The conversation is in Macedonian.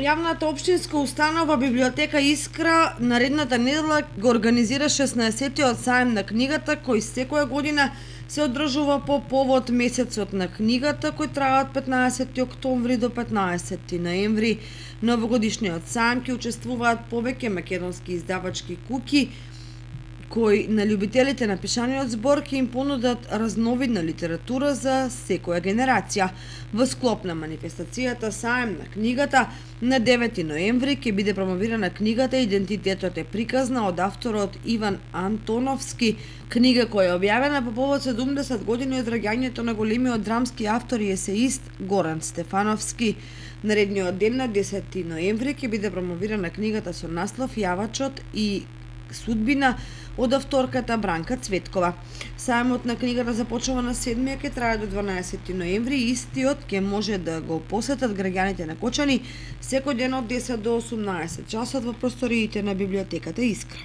Јавната општинска установа Библиотека Искра наредната недела го организира 16-тиот саем на книгата, кој секоја година се одржува по повод месецот на книгата, кој трае од 15 октомври до 15 ноември. Новогодишниот саем ќе учествуваат повеќе македонски издавачки куќи, кои на љубителите на пишаниот збор ќе им понудат разновидна литература за секоја генерација. Во склоп на манифестацијата Саем на книгата на 9 ноември ќе биде промовирана книгата Идентитетот е приказна од авторот Иван Антоновски, книга која е објавена по повод 70 години од раѓањето на големиот драмски автор и есеист Горан Стефановски. Наредниот ден на 10 ноември ќе биде промовирана книгата со наслов Јавачот и судбина од авторката Бранка Цветкова. Саемот на книгата започнува на 7 ќе трае до 12 ноември и истиот ќе може да го посетат граѓаните на Кочани секој ден од 10 до 18 часот во просториите на Библиотеката Искра.